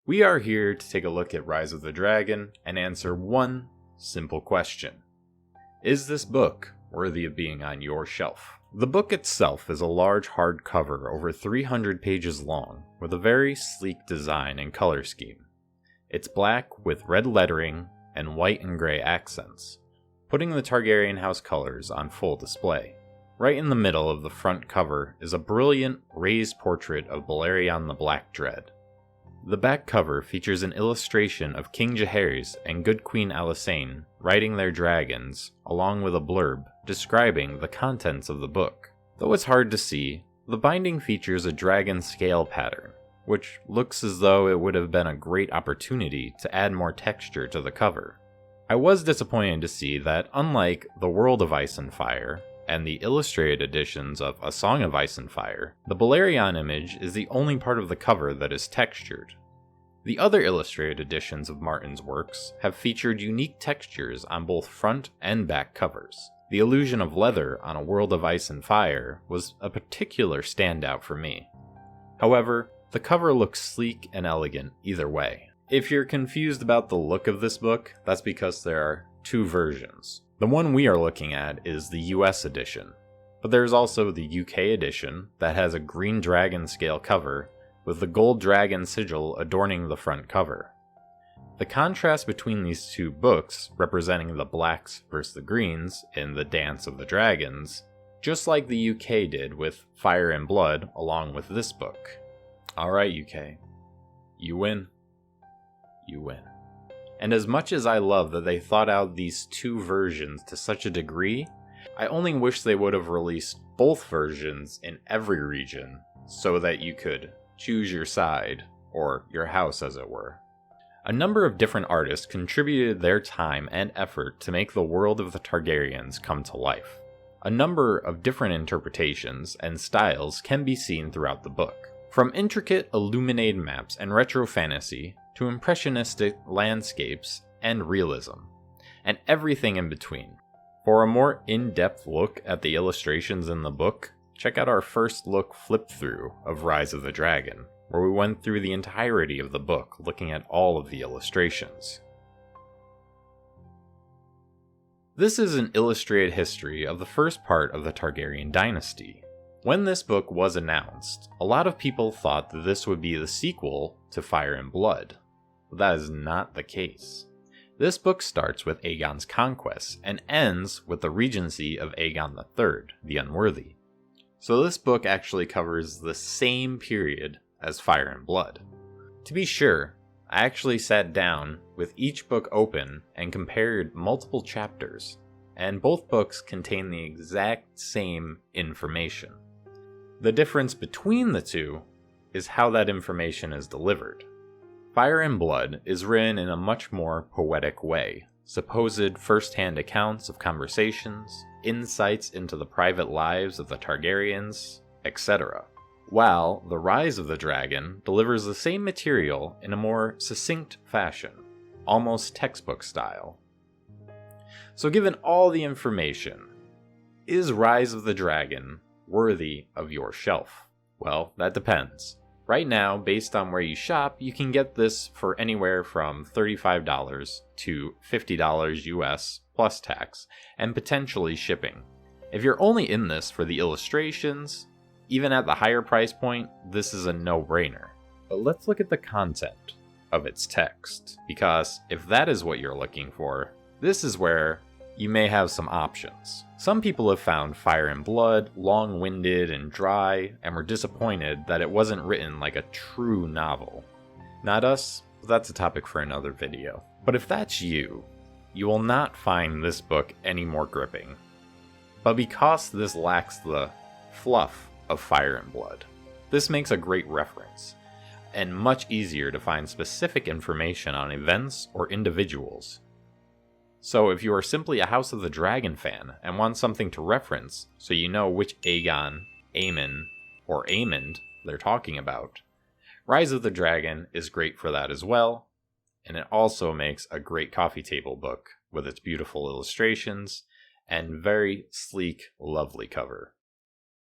We are here to take a look at Rise of the Dragon and answer one simple question. Is this book worthy of being on your shelf? The book itself is a large hardcover over 300 pages long with a very sleek design and color scheme. It's black with red lettering and white and gray accents, putting the Targaryen house colors on full display. Right in the middle of the front cover is a brilliant raised portrait of Balerion the Black Dread. The back cover features an illustration of King Jaehaerys and Good Queen Alysanne riding their dragons, along with a blurb describing the contents of the book. Though it's hard to see, the binding features a dragon scale pattern, which looks as though it would have been a great opportunity to add more texture to the cover. I was disappointed to see that, unlike The World of Ice and Fire and the illustrated editions of A Song of Ice and Fire, the Balerion image is the only part of the cover that is textured. The other illustrated editions of Martin's works have featured unique textures on both front and back covers. The illusion of leather on A World of Ice and Fire was a particular standout for me. However, the cover looks sleek and elegant either way. If you're confused about the look of this book, that's because there are two versions. The one we are looking at is the US edition, but there's also the UK edition that has a green dragon scale cover with the gold dragon sigil adorning the front cover. The contrast between these two books, representing the blacks versus the greens in The Dance of the Dragons, just like the UK did with Fire and Blood along with this book. Alright UK, you win. You win. And as much as I love that they thought out these two versions to such a degree, I only wish they would have released both versions in every region so that you could choose your side, or your house as it were. A number of different artists contributed their time and effort to make the world of the Targaryens come to life. A number of different interpretations and styles can be seen throughout the book, from intricate illuminated maps and retro fantasy to impressionistic landscapes and realism, and everything in between. For a more in-depth look at the illustrations in the book, check out our first look flip-through of Rise of the Dragon, where we went through the entirety of the book looking at all of the illustrations. This is an illustrated history of the first part of the Targaryen dynasty. When this book was announced, a lot of people thought that this would be the sequel to Fire and Blood. But that is not the case. This book starts with Aegon's conquest and ends with the regency of Aegon III, the Unworthy. So this book actually covers the same period as Fire and Blood. To be sure, I actually sat down with each book open and compared multiple chapters, and both books contain the exact same information. The difference between the two is how that information is delivered. Fire and Blood is written in a much more poetic way, supposed first-hand accounts of conversations, insights into the private lives of the Targaryens, etc. While The Rise of the Dragon delivers the same material in a more succinct fashion, almost textbook style. So given all the information, is Rise of the Dragon worthy of your shelf? Well, that depends. Right now, based on where you shop, you can get this for anywhere from $35 to $50 US plus tax, and potentially shipping. If you're only in this for the illustrations, even at the higher price point, this is a no-brainer. But let's look at the content of its text, because if that is what you're looking for, this is where you may have some options. Some people have found Fire and Blood long-winded and dry, and were disappointed that it wasn't written like a true novel. Not us, but that's a topic for another video. But if that's you, you will not find this book any more gripping. But because this lacks the fluff of Fire and Blood, this makes a great reference, and much easier to find specific information on events or individuals. So if you are simply a House of the Dragon fan and want something to reference so you know which Aegon, Aemon, or Aemond they're talking about, Rise of the Dragon is great for that as well, and it also makes a great coffee table book with its beautiful illustrations and very sleek, lovely cover.